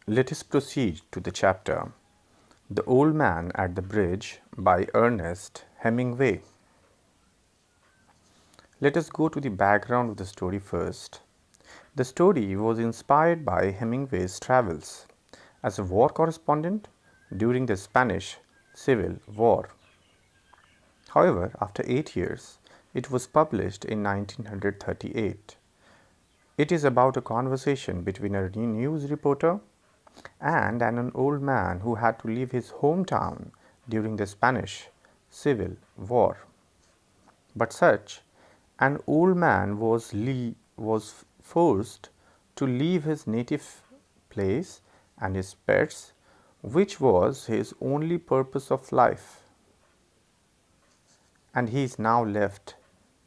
Let us proceed to the chapter The Old Man at the Bridge by Ernest Hemingway. Let us go to the background of the story first. The story was inspired by Hemingway's travels as a war correspondent during the Spanish Civil War. However, after 8 years, it was published in 1938. It is about a conversation between a news reporter and an old man who had to leave his hometown during the Spanish Civil War. But such an old man was forced to leave his native place and his pets, which was his only purpose of life, and he is now left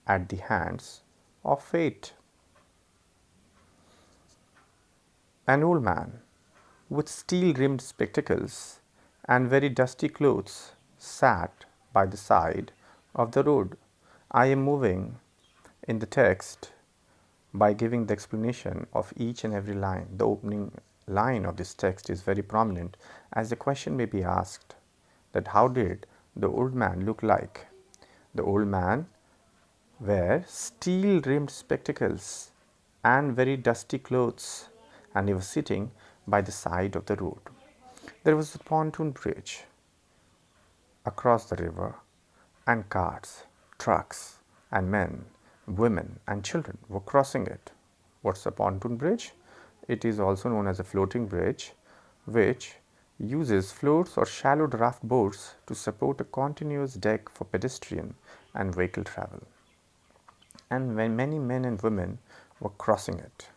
at the hands of fate. An old man with steel-rimmed spectacles and very dusty clothes sat by the side of the road. I am moving in the text by giving the explanation of each and every line. The opening line of this text is very prominent, as the question may be asked that how did the old man look like? The old man wore steel-rimmed spectacles and very dusty clothes, and he was sitting by the side of the road. There was a pontoon bridge across the river, and carts, trucks, and men, women, and children were crossing it. What's a pontoon bridge? It is also known as a floating bridge, which uses floats or shallow draft boats to support a continuous deck for pedestrian and vehicle travel. And when many men and women were crossing it.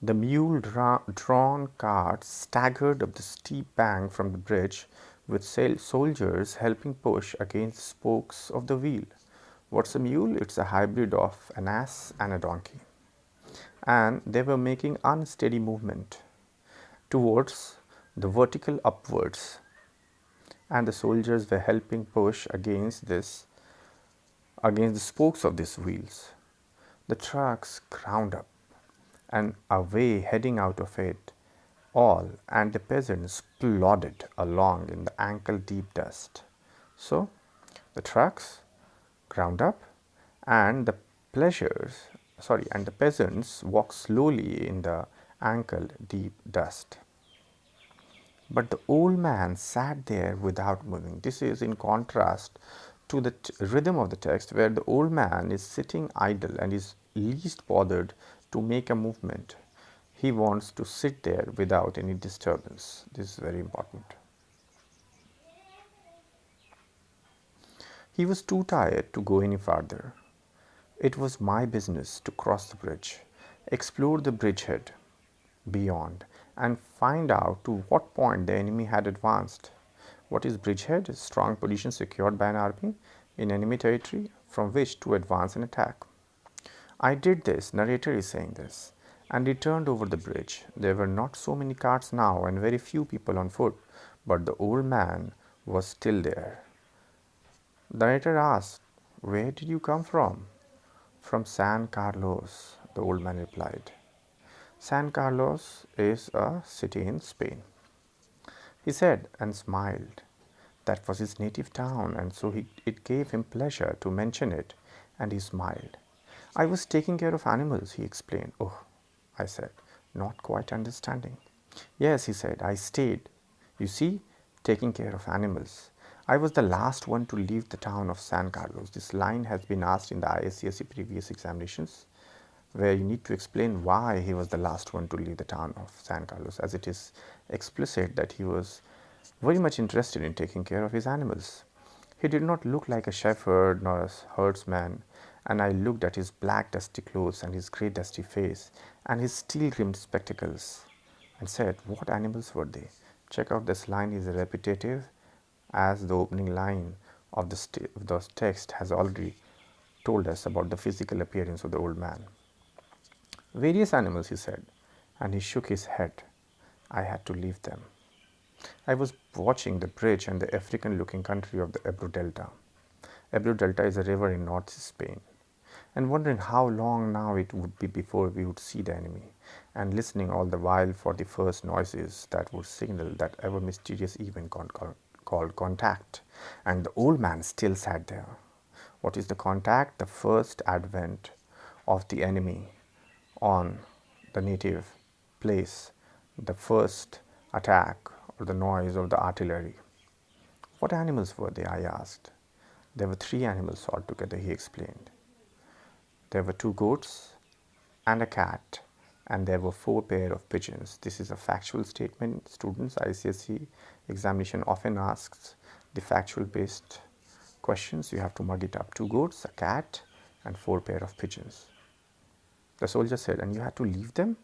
The mule-drawn carts staggered up the steep bank from the bridge, with soldiers helping push against the spokes of the wheel. What's a mule? It's a hybrid of an ass and a donkey. And they were making unsteady movement towards the vertical upwards, and the soldiers were helping push against the spokes of these wheels. The trucks ground up and away, heading out of it all, and the peasants plodded along in the ankle-deep dust. So the trucks ground up, and the peasants walked slowly in the ankle-deep dust. But the old man sat there without moving. This is in contrast to the rhythm of the text, where the old man is sitting idle and is least bothered to make a movement. He wants to sit there without any disturbance. This is very important. He was too tired to go any farther. It was my business to cross the bridge, explore the bridgehead beyond, and find out to what point the enemy had advanced. What is bridgehead? A strong position secured by an army in enemy territory from which to advance and attack. I did this, narrator is saying this, and returned over the bridge. There were not so many carts now and very few people on foot, but the old man was still there. The narrator asked, "Where did you come from?" "From San Carlos," the old man replied. San Carlos is a city in Spain, he said, and smiled. That was his native town, and so it gave him pleasure to mention it, and he smiled. "I was taking care of animals," he explained. "Oh," I said, not quite understanding. "Yes," he said, "I stayed, you see, taking care of animals. I was the last one to leave the town of San Carlos." This line has been asked in the ICSE previous examinations, where you need to explain why he was the last one to leave the town of San Carlos, as it is explicit that he was very much interested in taking care of his animals. He did not look like a shepherd nor a herdsman, and I looked at his black dusty clothes and his grey dusty face and his steel-rimmed spectacles and said, "What animals were they?" Check out, this line is repetitive, as the opening line of the text has already told us about the physical appearance of the old man. "Various animals," he said, and he shook his head. "I had to leave them. I was watching the bridge and the African-looking country of the Ebro Delta. Ebro Delta is a river in North Spain, and wondering how long now it would be before we would see the enemy, and listening all the while for the first noises that would signal that ever mysterious event called contact. And the old man still sat there. What is the contact? The first advent of the enemy on the native place, the first attack or the noise of the artillery. What animals were they? I asked. There were 3 animals altogether, he explained. There were 2 goats and a cat, and there were 4 pair of pigeons. This is a factual statement. Students, ICSE examination often asks the factual based questions. You have to mug it up. 2 goats, a cat, and 4 pair of pigeons. The soldier said, and you had to leave them?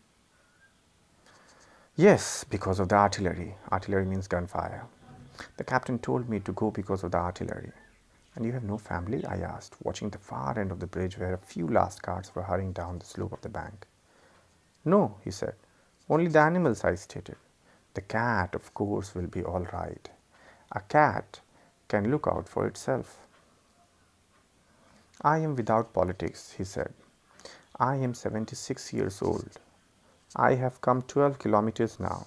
Yes, because of the artillery. Artillery means gunfire. The captain told me to go because of the artillery. And you have no family? I asked, watching the far end of the bridge where a few last carts were hurrying down the slope of the bank. No, he said. Only the animals, I stated. The cat, of course, will be all right. A cat can look out for itself. I am without politics, he said. I am 76 years old. I have come 12 kilometers now,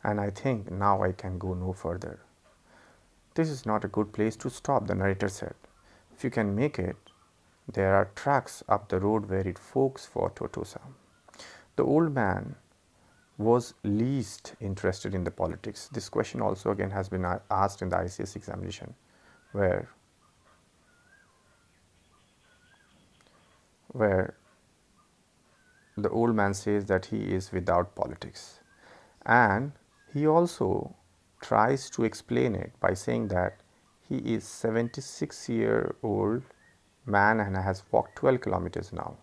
and I think now I can go no further. This is not a good place to stop, the narrator said. If you can make it, there are tracks up the road where it forks for Tortosa. The old man was least interested in the politics. This question also again has been asked in the ICSE examination, where the old man says that he is without politics, and he also tries to explain it by saying that he is 76-year-old man and has walked 12 kilometers now,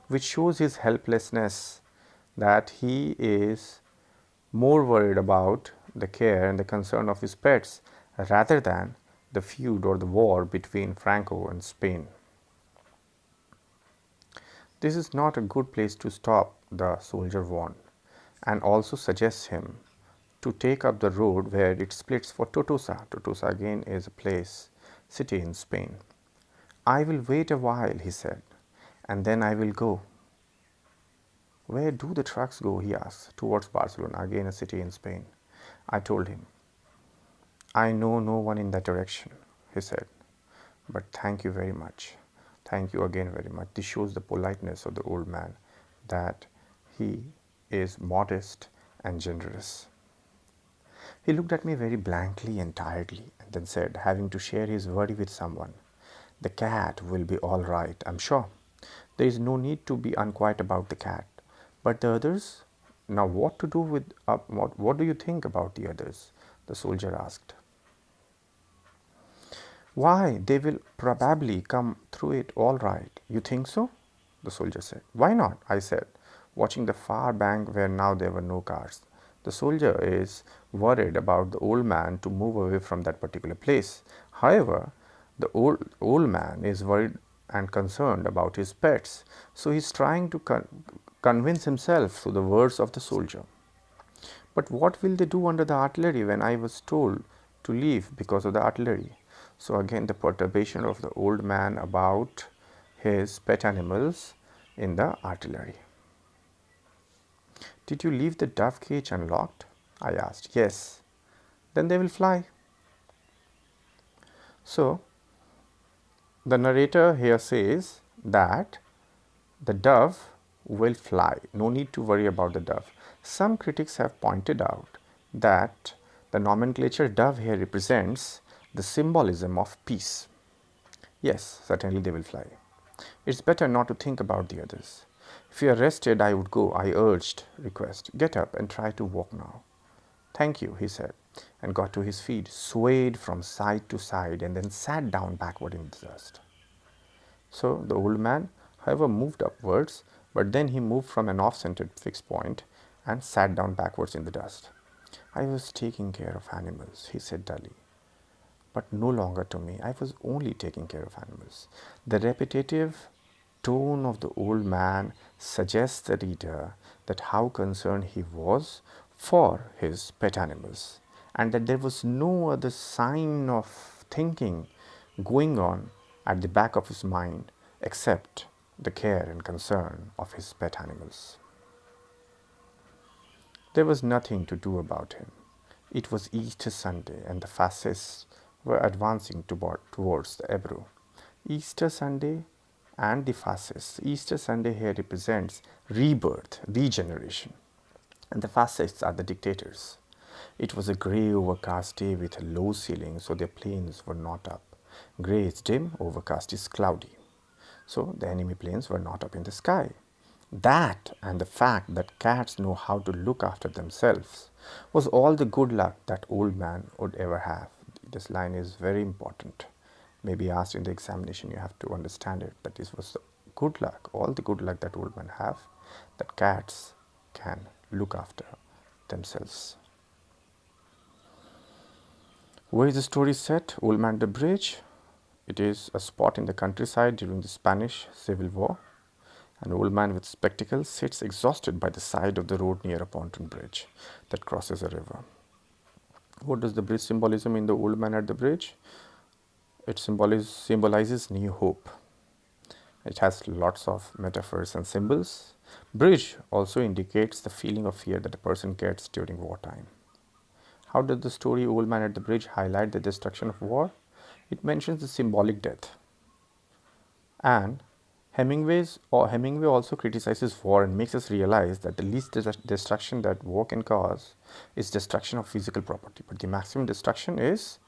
which shows his helplessness, that he is more worried about the care and the concern of his pets rather than the feud or the war between Franco and Spain. This is not a good place to stop, the soldier warned, and also suggests him to take up the road where it splits for Tortosa. Tortosa again is a place, city in Spain. I will wait a while, he said, and then I will go. Where do the trucks go? He asked. Towards Barcelona, again a city in Spain. I told him. I know no one in that direction, he said, but thank you very much. Thank you again very much. This shows the politeness of the old man, that he is modest and generous. He looked at me very blankly and tiredly, and then said, having to share his worry with someone, the cat will be all right, I'm sure. There is no need to be unquiet about the cat. But the others? Now what to do with, what do you think about the others? The soldier asked. Why, they will probably come through it all right. You think so? The soldier said. Why not? I said, watching the far bank where now there were no cars. The soldier is worried about the old man to move away from that particular place. However, the old man is worried and concerned about his pets, so he is trying to convince himself through the words of the soldier. But what will they do under the artillery when I was told to leave because of the artillery? So again the perturbation of the old man about his pet animals in the artillery. Did you leave the dove cage unlocked? I asked. Yes. Then they will fly. So the narrator here says that the dove will fly. No need to worry about the dove. Some critics have pointed out that the nomenclature dove here represents the symbolism of peace. Yes, certainly they will fly. It's better not to think about the others. If you are rested, I would go, I urged, request. Get up and try to walk now. Thank you, he said, and got to his feet, swayed from side to side, and then sat down backward in the dust. So the old man, however, moved upwards, but then he moved from an off-centered fixed point and sat down backwards in the dust. I was taking care of animals, he said dully, but no longer to me. I was only taking care of animals. The repetitive tone of the old man suggests the reader that how concerned he was for his pet animals, and that there was no other sign of thinking going on at the back of his mind except the care and concern of his pet animals. There was nothing to do about him. It was Easter Sunday, and the fascists were advancing towards the Ebro. Easter Sunday and the fascists. Easter Sunday here represents rebirth, regeneration, and the fascists are the dictators. It was a grey, overcast day with a low ceiling, so their planes were not up. Grey is dim, overcast is cloudy. So the enemy planes were not up in the sky. That and the fact that cats know how to look after themselves was all the good luck that old man would ever have. This line is very important. Maybe asked in the examination, you have to understand it. That this was the good luck, all the good luck that old men have, that cats can look after themselves. Where is the story set? Old Man the Bridge. It is a spot in the countryside during the Spanish Civil War. An old man with spectacles sits exhausted by the side of the road near a pontoon bridge that crosses a river. What does the bridge symbolism in the old man at the bridge? It symbolizes new hope. It has lots of metaphors and symbols. Bridge also indicates the feeling of fear that a person gets during wartime. How does the story Old Man at the Bridge highlight the destruction of war? It mentions the symbolic death. And Hemingway also criticizes war and makes us realize that the least destruction that war can cause is destruction of physical property, but the maximum destruction is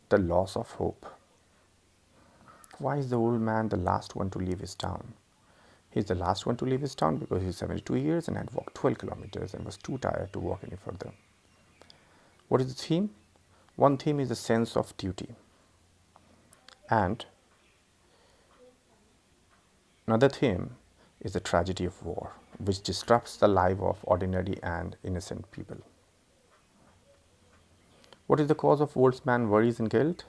the loss of hope. Why is the old man the last one to leave his town? He's the last one to leave his town because he's 72 years and had walked 12 kilometers and was too tired to walk any further. What is the theme? One theme is the sense of duty. And another theme is the tragedy of war, which disrupts the life of ordinary and innocent people. What is the cause of old man's worries and guilt?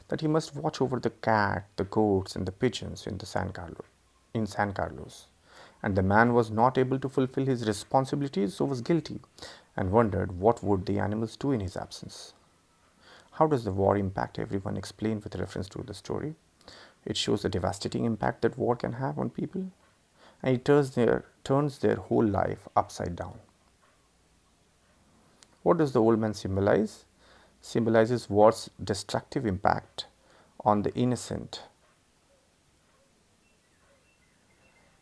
That he must watch over the cat, the goats, and the pigeons in San Carlos. And the man was not able to fulfill his responsibilities, so was guilty, and wondered what would the animals do in his absence. How does the war impact everyone? Explained with reference to the story. It shows the devastating impact that war can have on people, and it turns their whole life upside down. What does the old man symbolize? Symbolizes war's destructive impact on the innocent.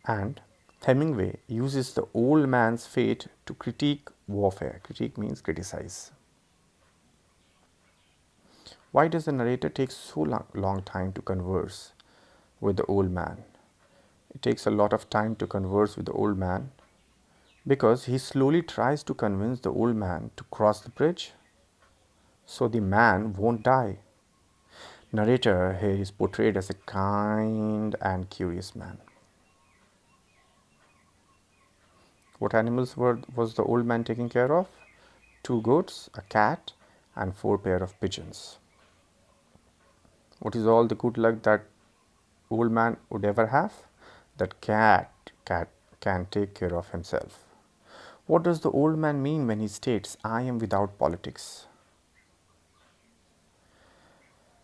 And Hemingway uses the old man's fate to critique warfare. Critique means criticize. Why does the narrator take so long time to converse with the old man? It takes a lot of time to converse with the old man because he slowly tries to convince the old man to cross the bridge so the man won't die. Narrator here is portrayed as a kind and curious man. What animals was the old man taking care of? 2 goats, a cat, and 4 pair of pigeons. What is all the good luck that old man would ever have? That cat can take care of himself. What does the old man mean when he states, I am without politics?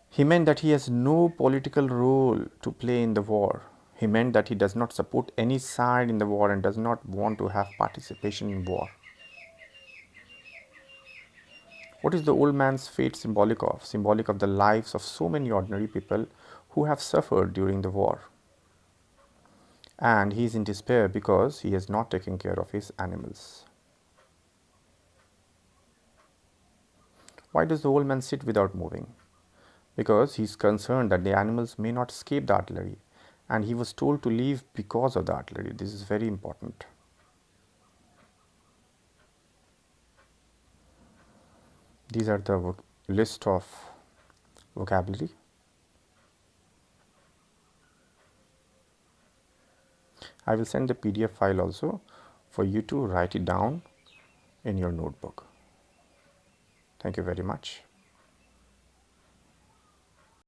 He meant that he has no political role to play in the war. He meant that he does not support any side in the war and does not want to have participation in war. What is the old man's fate symbolic of? Symbolic of the lives of so many ordinary people who have suffered during the war. And he is in despair because he has not taken care of his animals. Why does the old man sit without moving? Because he is concerned that the animals may not escape the artillery, and he was told to leave because of the artillery. This is very important. These are the list of vocabulary. I will send the PDF file also for you to write it down in your notebook. Thank you very much.